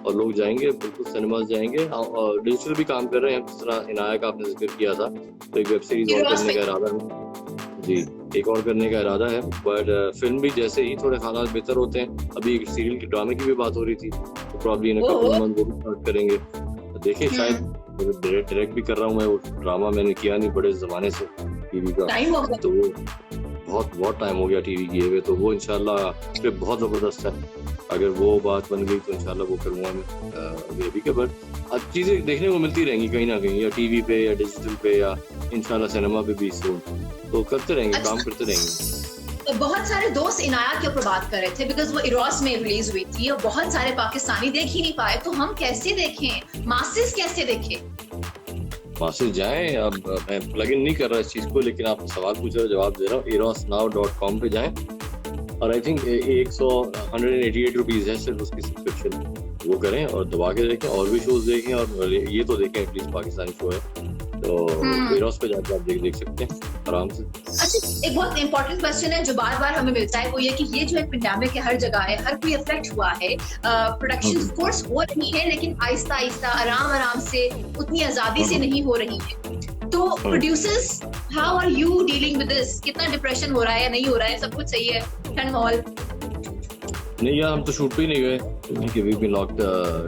और लोग जाएंगे, बिल्कुल सिनेमाज जाएंगे। और डिजिटल भी काम कर रहे हैं, जिस तरह इनाया का आपने जिक्र किया था, तो एक वेब सीरीज और करने का इरादा है जी, एक और करने का इरादा है, बट फिल्म भी जैसे ही थोड़े हालात बेहतर होते हैं, अभी एक सीरियल की ड्रामे की भी बात हो रही थी, तो प्रॉब्ली इन कपल मंथ वो भी स्टार्ट करेंगे, देखिए शायद डायरेक्ट भी कर रहा हूँ मैं, वो ड्रामा मैंने किया नहीं बड़े जमाने से टीवी का, तो बहुत टाइम हो गया टीवी किए हुए, तो वो इंशाल्लाह स्क्रिप्ट बहुत ज़बरदस्त है। अगर वो बात बन गई तो इंशाल्लाह वो करूँगा मैं बेबी के। बट अब चीज़ें देखने को मिलती रहेंगी कहीं ना कहीं, या टीवी पे या डिजिटल पे या इंशाल्लाह सिनेमा पे भी सून, तो करते रहेंगे, काम करते रहेंगे। तो बहुत सारे दोस्त इनायत के ऊपर बात कर रहे थे बिकॉज वो इरोस में रिलीज हुई थी और बहुत सारे पाकिस्तानी देख ही नहीं पाए, तो हम कैसे देखें, मासेस कैसे देखें? मासेस जाएं। अब मैं प्लग इन नहीं कर रहा इस चीज़ को, लेकिन आप सवाल पूछ रहे हो, जवाब दे रहा हूँ। erosnow.com पे जाएं और आई थिंक 188 रुपीज़ है सिर्फ उसकी सब्सक्रिप्शन, वो करें और दबा के देखें, और भी शोज देखें, और ये तो देखें एटलीस्ट पाकिस्तानी शो है, तो एरोस पे जाकर आप देख सकते हैं आराम से। अच्छा, एक बहुत इंपॉर्टेंट क्वेश्चन है जो बार बार हमें मिलता है, वो ये कि ये जो है पेंडेमिक है, हर जगह है, हर कोई अफेक्ट हुआ है, प्रोडक्शन कोर्स हो रही है लेकिन आहिस्ता आहिस्ता आराम से उतनी आजादी से नहीं हो रही है, तो producers how are you dealing with this? कितना डिप्रेशन हो रहा है या नहीं हो रहा है? सब कुछ सही है, ठंड माहौल? नहीं यार, हम तो शूट पे ही नहीं गए क्योंकि वी बीन लॉक्ड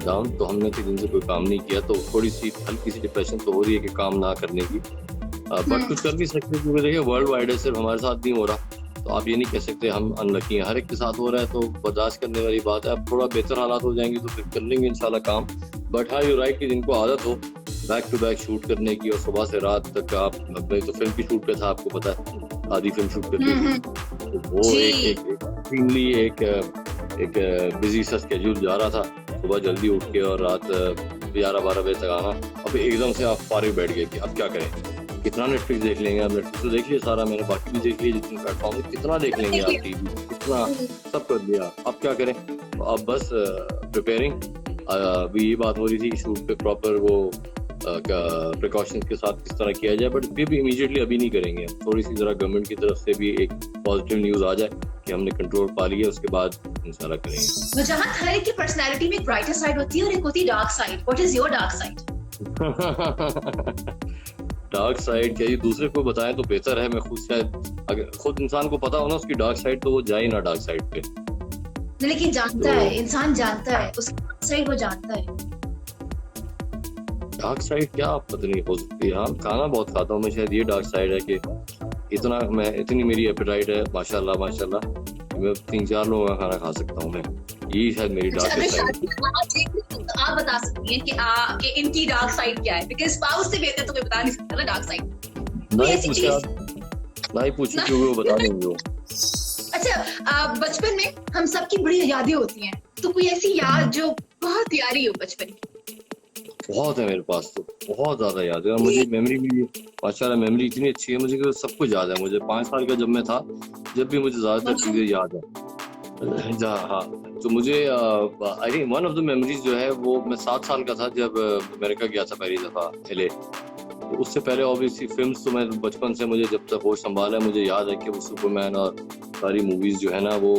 डाउन, तो हमने 3 दिन से कोई काम नहीं किया, तो थोड़ी सी हल्की सी डिप्रेशन तो हो रही है कि काम ना करने की, बट कुछ कर नहीं सकते क्योंकि देखिए वर्ल्ड वाइड है, सिर्फ हमारे साथ नहीं हो रहा, तो आप ये नहीं कह सकते हम अनलकी हैं, हर एक के साथ हो रहा है, तो बर्दाश्त करने वाली बात है। अब थोड़ा बेहतर हालात हो जाएंगे तो फिर कर लेंगे इंशाल्लाह काम, बट हाँ यू राइट कि जिनको आदत हो बैक टू बैक शूट करने की और सुबह से रात तक, आप तो फिल्म की शूट पे था, आपको पता है आधी फिल्म शूट करती थी, तो वो एक बिजी सा स्केड्यूल जा रहा था, सुबह जल्दी उठ के और रात 11-12 बजे तक आना, अब एकदम से आप फारिग बैठ गए कि अब क्या करें, कितना नेटफ्लिक्स देख लेंगे। अब नेटफ्लिक्स तो देख लिया सारा मैंने, बाकी भी देख लिया जितने प्लेटफॉर्म है, कितना देख लेंगे आप टीवी, कितना सब कर लिया, अब क्या करें। तो अब बस प्रिपेयरिंग, अभी ये बात हो रही थी कि शूट पे प्रॉपर वो प्रिकॉशंस के साथ किस तरह किया जाए, बट फिर भी इमीडिएटली अभी नहीं करेंगे, थोड़ी सी जरा गवर्नमेंट की तरफ से भी एक पॉजिटिव न्यूज़ आ जाए कि हमने कंट्रोल पा लिया, उसके बाद इंशाल्लाह करेंगे। जहाँ हर एक की पर्सनालिटी में एक ब्राइटर साइड होती है और एक होती है dark side, what is your dark side? Dark side क्या, ये दूसरे को बताएं तो बेहतर है, मैं खुद शायद अगर खुद इंसान को पता हो ना उसकी डार्क साइड, तो वो जाए ना डार्क साइड पे। लेकिन जानता है, इंसान जानता है उसकी डार्क साइड, वो जानता है डार्क साइड क्या पता नहीं हो सकती है। हाँ, खाना बहुत खाता हूँ मैं, शायद ये डार्क साइड है कि इतनी मेरी एपेटाइट है माशाल्लाह, मैं 3-4 लोगों का खाना खा सकता हूँ मैं, ये शायद मेरी डार्क साइड है। तो आप बता सकती हैं कि इनकी डार्क साइड क्या है, बिकॉज़ स्पाउस से बेहतर तो कोई बता नहीं सकता ना डार्क साइड। नहीं पूछो क्यों, वो बता देंगे वो। अच्छा, बचपन में हम सबकी बड़ी यादें होती हैं, तो कोई ऐसी याद जो बहुत प्यारी हो बचपन की? बहुत है मेरे पास, तो बहुत ज्यादा याद है, और मुझे मेमोरी भी माशाल्लाह मेमोरी इतनी अच्छी है मुझे कि सब कुछ याद है। मुझे 5 साल का जब मैं था, जब भी मुझे ज्यादातर चीजें याद है। हाँ, तो मुझे I think one of the memories जो है वो मैं 7 साल का था जब अमेरिका गया था पहली दफा LA। तो उससे पहले ऑब्वियसली फिल्म्स तो मैं बचपन से, मुझे जब तक होश संभाला है मुझे याद है कि वो सुपरमैन और सारी मूवीज जो है ना वो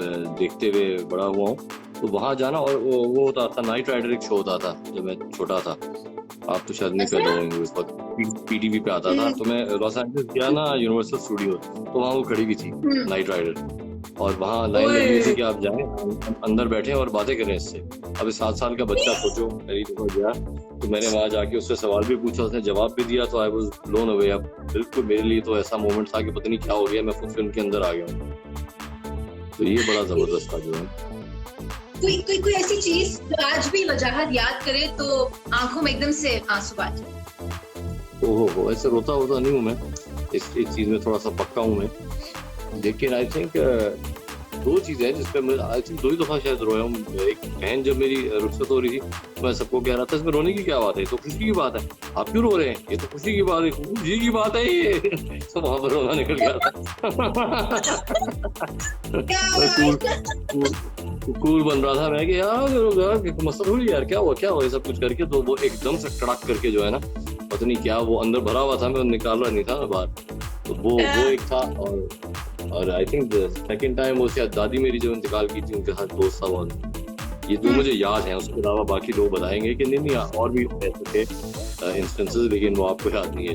देखते हुए बड़ा हुआ हूँ। तो वहाँ जाना, और वो होता था नाइट राइडर, एक शो होता था जब मैं छोटा था, आप तो शायद नहीं कर रहे होंगे, उस वक्त PTV पे आता था। तो मैं लॉस एंजलिस गया ना यूनिवर्सल स्टूडियो, तो वहाँ वो खड़ी हुई थी नाइट राइडर, और वहाँ लाइन लगी थी कि आप जाएं अंदर बैठे और बातें करें इससे। अब 7 साल का बच्चा सोचो, पहली दफा गया तो मैंने वहाँ जाके उससे सवाल भी पूछा, उसने जवाब भी दिया, तो आई वाज ब्लोन अवे। अब बिल्कुल मेरे लिए तो ऐसा मोमेंट था कि पता नहीं क्या हो गया, मैं खुद फिल्म के अंदर आ गया हूँ, तो ये बड़ा जबरदस्त था जो है। कोई ऐसी चीज जो आज भी वजाहत याद करे तो आंखों में एकदम से आंसू आ जाए? ओहो, ऐसे रोता नहीं हूँ मैं, इस चीज में थोड़ा सा पक्का हूँ मैं, लेकिन आई थिंक 2 चीजें हैं जिसपे मैं आई थिंक 2 ही दफा शायद रोया हूँ। एक बहन जब मेरी रुखसत हो रही थी, मैं सबको कह रहा था इसमें रोने की क्या बात है, तो खुशी की बात है, आप क्यों रो रहे हैं, ये तो खुशी की बात है, खुशी की बात है ये। तो वहां पर रोना निकल गया था। कूल बन रहा था मैं कि यार मसला थोड़ी यार, क्या हुआ ये सब कुछ करके, तो वो एकदम से टड़क करके जो है ना, पता नहीं क्या वो अंदर भरा हुआ था, मैं निकाल रहा नहीं था ना बाहर, तो वो एक था। और आई थिंक सेकंड टाइम वो शायद दादी मेरी जो इंतकाल की थी, उनके साथ दोस्त था वो, ये 2 मुझे याद हैं, उसके अलावा बाकी लोग बताएंगे कि नहीं और भी ऐसे थे इंस्टेंसेस, लेकिन वो आपको याद नहीं है।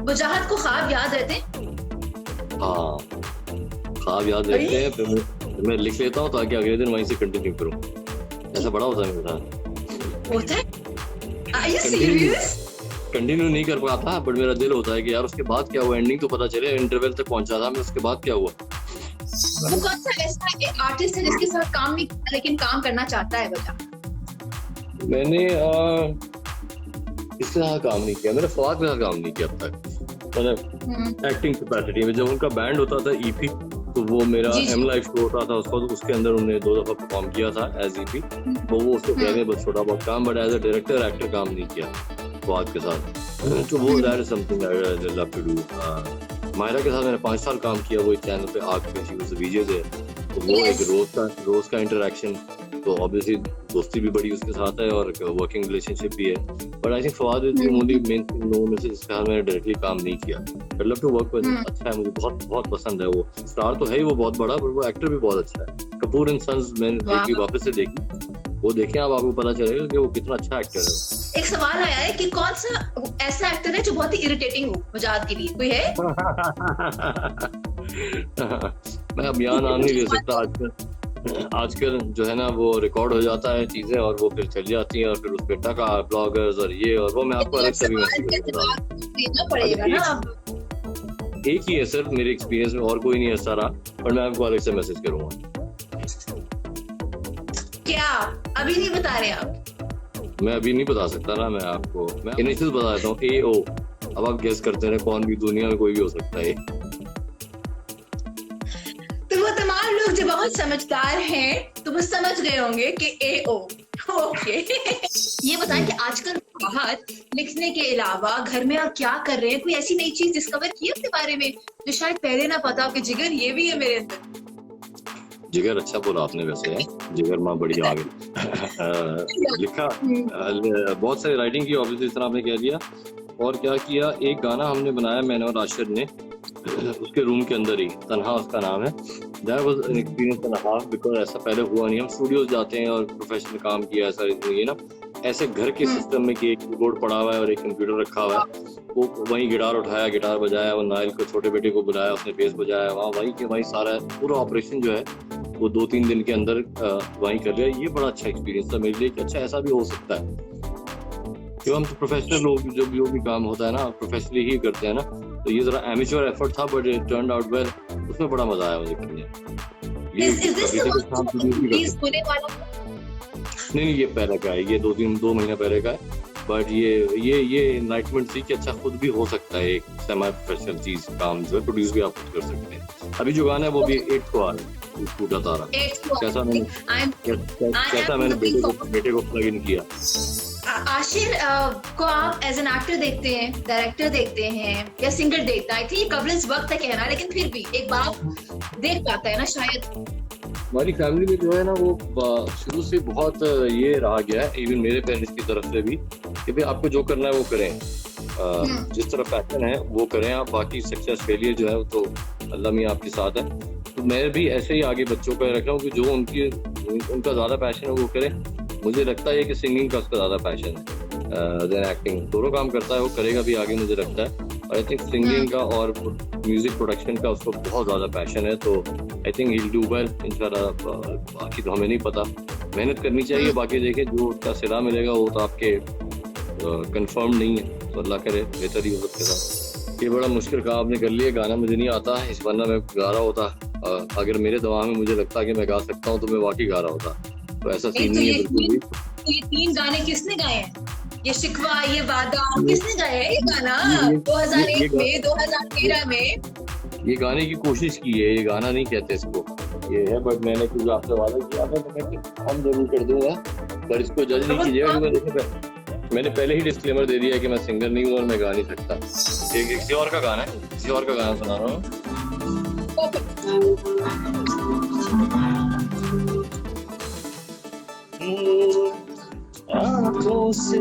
वजाहत को ख्वाब याद रहते हैं? हाँ, ख्वाब याद रहते हैं, फिर मैं लिख लेता हूँ ताकि अगले दिन वहीं से कंटिन्यू करूँ, ऐसा बड़ा होता है मेरे साथ। होता है? Are you serious? कंटिन्यू नहीं कर पाता, बट मेरा दिल होता है कि यार उसके बाद क्या हुआ, एंडिंग तो पता चले, इंटरवल तक पहुंचा था मैं, उसके बाद क्या हुआ। वो कौन सा ऐसा आर्टिस्ट है जिसके साथ काम नहीं किया लेकिन काम करना चाहता है, बता? मैंने इसके साथ काम नहीं किया, मैंने फवाद के साथ काम नहीं किया अब तक। मतलब एक्टिंग कैपेसिटी में जब उनका बैंड होता था ईपी, तो वो मेरा एम लाइफ शो होता था उसका, तो उसके अंदर उन्होंने 2 दफा परफॉर्म किया था एज ईपी, तो वो उसको कह रहे बस छोटा बहुत काम, but as a director actor काम नहीं किया फवाद के साथ। तो वो that is something I love to do. Myra के साथ मैंने 5 साल काम किया, वो एक चैनल पे आग पे शी वाज द वीजे थे, तो वो एक रोज का इंटरेक्शन, तो ऑब्वियसली दोस्ती भी बड़ी उसके साथ है और वर्किंग रिलेशनशिप भी है। But I think Fawad is the only men no में से जिसके साथ मैंने डायरेक्टली काम नहीं किया। I love to work with, अच्छा है, मुझे बहुत बहुत पसंद है। वो स्टार तो है ही वो बहुत बड़ा, बट वो एक्टर भी बहुत अच्छा है। कपूर एंड सन्स मैंने देखी, वापस से देखी, वो देखें आप, आपको पता चलेगा कि वो कितना अच्छा एक्टर है। एक सवाल आया है कि कौन सा ऐसा एक्टर है जो बहुत ही इरिटेटिंग हो मजाक के लिए, कोई है? मैं अब यहाँ नाम नहीं ले सकता। आजकल जो है ना वो रिकॉर्ड हो जाता है चीजें और वो फिर चल जाती हैं और फिर उस पे टका ब्लॉगर्स और ये और वो, मैं आपको अलग से भी देना पड़ेगा ना। एक ही है सिर्फ मेरे एक्सपीरियंस में, और कोई नहीं है सारा, पर मैं आपको अलग से मैसेज करूंगा। क्या अभी नहीं बता रहे आप? मैं अभी नहीं बता सकता ना, मैं आपको मैं इनिशियल बता देता हूँ, AO। अब आप गेस करते हैं कौन भी, दुनिया में कोई भी हो सकता है। तो वो तमाम लोग जो बहुत समझदार हैं तो वो समझ गए होंगे कि AO। ओके। ये बताएं कि आजकल बाहर लिखने के अलावा घर में आप क्या कर रहे हैं? कोई ऐसी नई चीज डिस्कवर की अपने बारे में जो शायद पहले ना पता हो कि जिगर ये भी है मेरे अंदर? जिगर अच्छा बोला आपने, वैसे है जिगर माँ बड़ी आ गई। लिखा बहुत सारी राइटिंग की, ऑब्वियसली इस तरह आपने कह दिया। और क्या किया, एक गाना हमने बनाया मैंने और आशिर ने उसके रूम के अंदर ही, तन्हा उसका नाम है। That was an experience and half, because ऐसा पहले हुआ नहीं। हम स्टूडियोज जाते हैं और प्रोफेशनल काम किया, ऐसा ये ना ऐसे घर के सिस्टम में कि एक कीबोर्ड पड़ा हुआ है और एक कंप्यूटर रखा हुआ है, वो वहीं गिटार उठाया, गिटार बजाया, वो नाइल को छोटे बेटे को बुलाया, उसने बेस बजाया, वहाँ वहीं के वहीं सारा पूरा ऑपरेशन जो है वो 2-3 दिन के अंदर वहीं कर लिया। ये बड़ा अच्छा एक्सपीरियंस था मेरे लिए कि अच्छा ऐसा भी हो सकता है, क्यों हम तो प्रोफेशनल लोग जो भी काम होता है ना प्रोफेशनली ही करते हैं ना, तो ये जरा एमेच्योर एफर्ट था but it turned out well, उसमें बड़ा मजा आया मुझे करने। नहीं ये पहले का है, ये 2 महीना पहले का है, बट ये इनलाइटमेंट थी कि अच्छा खुद भी हो सकता है एक सेमी प्रोफेशनल चीज, काम जो है प्रोड्यूस भी आप खुद कर सकते हैं। अभी जो गाना है वो भी 8 को आ रहा है, टूटा तारा। कैसा मैंने बेटे को प्लग इन किया। आशिर को आप एज एन एक्टर देखते हैं, डायरेक्टर देखते हैं या सिंगर देखता है? आई थिंक ये कवरेज वक्त है कहना, लेकिन फिर भी एक बात देख पाता है ना शायद। हमारी फैमिली में जो है ना वो शुरू से बहुत ये रहा गया है, इवन मेरे पेरेंट्स की तरफ से भी, कि भाई आपको जो करना है वो करें, जिस तरफ पैशन है वो करें आप, बाकी सक्सेस फेलियर जो है वो तो अल्लाह मियां आपके साथ है। तो मैं भी ऐसे ही आगे बच्चों को रख रहा हूँ कि जो उनका ज्यादा पैशन है वो करें। मुझे लगता है कि सिंगिंग का उसका ज्यादा पैशन है देन एक्टिंग, दोनों काम करता है, वो करेगा भी आगे मुझे लगता है। आई थिंक सिंगिंग का और म्यूजिक प्रोडक्शन का उसको बहुत ज्यादा पैशन है, तो I think he will do well इंशाल्लाह। बाकी तो हमें नहीं पता, मेहनत करनी चाहिए, बाकी देखिए जो उसका सिला मिलेगा वो तो आपके कंफर्म नहीं है, तो अल्लाह करे बेहतर ही हो सबके साथ। ये बड़ा मुश्किल काम आपने कर लिया, गाना मुझे नहीं आता, इस वरना मैं गा रहा होता। अगर मेरे दिमाग में मुझे लगता कि मैं गा सकता हूँ तो मैं वाकई गा रहा होता, तो ऐसा सीन नहीं है बिल्कुल भी। तो ये 3 गाने किसने गाए हैं? ये शिकवा, ये वादा, किसने गाया है ये गाना? 2001 में, 2013 में ये गाने की कोशिश की है, ये गाना नहीं कहते इसको, ये है। बट मैंने कुछ आपसे वादा किया था तो मैं हम जरूर कर दूंगा, पर इसको जज नहीं कीजिएगा क्योंकि मैंने पहले ही डिस्क्लेमर दे दिया कि मैं सिंगर नहीं हूँ और मैं गा नहीं सकता। एक किसी और का गाना है, किसी और का गाना सुना रहा हूँ। आँखों से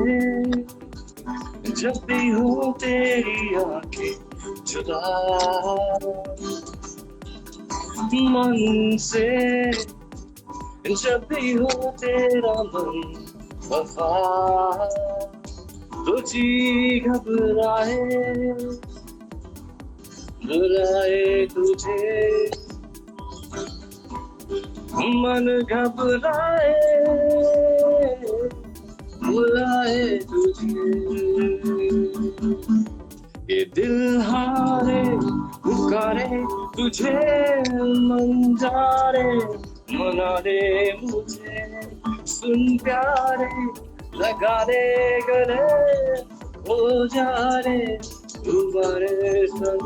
जब भी हो तेरी आँखें जुदा, मन से जब भी हो तेरा मन वफा, तो जी घबराए बुलाए तुझे, मन घबराए बुलाए तुझे। ये दिल हारे पुकारे तुझे मन जा रे मना दे मुझे सुन प्यारे लगा दे गले हो जा रे दोबारे संग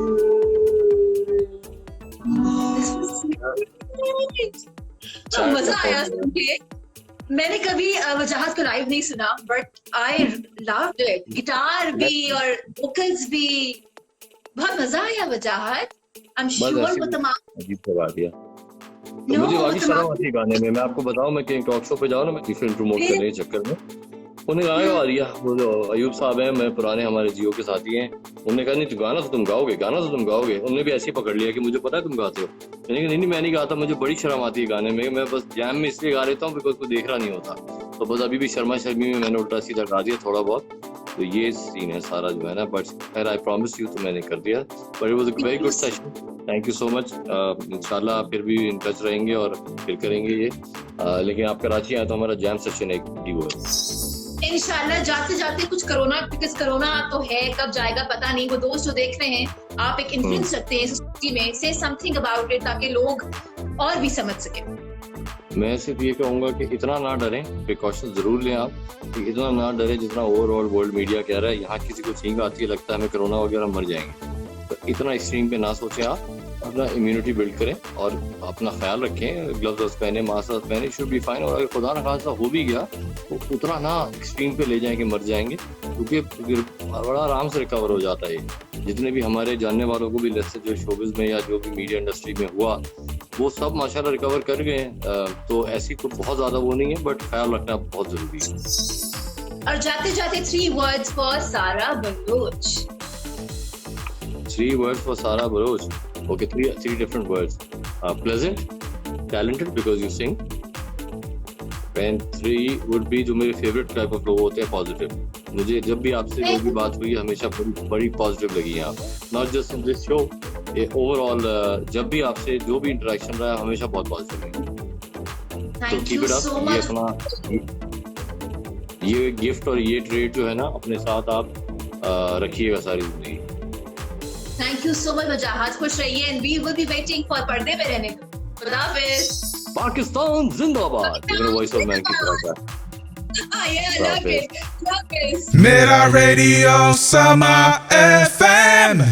मजा आया सुन के। मैंने कभी वजाहत को लाइव नहीं सुना, but I loved it. Guitar भी और वोकल्स भी, बहुत मजा आया वजाहत। आई एम श्योर वो तमाम अजीब सा बात है। तो मुझे वाकई शर्म आती है गाने में। मैं आपको बताऊं, मैं कहीं टॉक शो पे जाऊं ना, मैं फिल्म प्रमोट करने के चक्कर में उन्हें गाया आ रही है। वो अयूब साहब हैं, मैं पुराने हमारे जियो के साथी हैं। उन्होंने कहा नहीं तो गाना तो तुम गाओगे, गाना तो तुम गाओगे। उन्होंने भी ऐसे ही पकड़ लिया कि मुझे पता है तुम गाते हो। मैंने कहा नहीं मैं नहीं गाता, मुझे बड़ी शर्म आती है गाने में। मैं बस जैम में इसलिए गा लेता हूँ बिकॉज कोई देख रहा नहीं होता। तो बस अभी भी शर्मा शर्मी में मैंने उल्टा सीधा गा दिया थोड़ा बहुत। तो ये सीन है सारा जो है ना। बट खैर आई प्रॉमिस यू, तो मैंने कर दिया। But it was a very good session. Thank you so much. इंशाल्लाह फिर भी इन टच रहेंगे और फिर करेंगे ये। लेकिन आप कराची आए तो हमारा जैम सेशन एक हुआ इंशाल्लाह। जाते जाते कुछ कोरोना, बिकॉज कोरोना तो है, कब जाएगा पता नहीं। वो दोस्त जो देख रहे हैं, आप एक इन्फ्लुएंस रखते हैं सोसाइटी में, से समथिंग अबाउट इट ताकि लोग और भी समझ सके। मैं सिर्फ ये कहूंगा कि इतना ना डरें, प्रिकॉशन जरूर लें आप, कि इतना ना डरें जितना ओवरऑल वर्ल्ड मीडिया कह रहा है। यहाँ किसी को छींक आती है, लगता है हमें कोरोना वगैरह, मर जाएंगे। तो इतना एक्सट्रीम पे ना सोचें आप। अपना इम्यूनिटी बिल्ड करें और अपना ख्याल रखें। ग्लव्स पहने, मास्क पहने, शुड बी फाइन। और अगर खुदा न खासा हो भी गया तो उतना ना एक्सट्रीम पे ले जाएंगे, मर जाएंगे। क्योंकि बड़ा आराम से रिकवर हो जाता है। जितने भी हमारे जानने वालों को भी जैसे जो शोबिज में या जो भी मीडिया इंडस्ट्री में हुआ, वो सब माशाल्लाह रिकवर कर गए। तो ऐसी कोई बहुत ज्यादा वो नहीं है, बट ख्याल रखना बहुत जरूरी है। और जाते जाते 3 words फॉर सारा Bloch. 3 words for Sara Baroch. Okay, three different words. Pleasant, talented because you sing. And 3 would be जो मेरे favorite type of लोग होते हैं, positive. मुझे जब भी आपसे जो भी बात हुई हमेशा बड़ी positive लगी है आप। Not just in this show, overall जब भी आपसे जो भी interaction रहा है हमेशा बहुत positive है। तो keep it up. ये अपना ये गिफ्ट और ये ट्रेड जो है ना अपने साथ आप रखिएगा सारी जिंदगी। Thank you so much Wajahat, खुश रहिए। And we will be waiting for पर्दे पे रहने को। खुदा हाफिज़। पाकिस्तान जिंदाबाद। वॉइस ऑफ मैन की तरह का। I love it. मेरा रेडियो समा FM।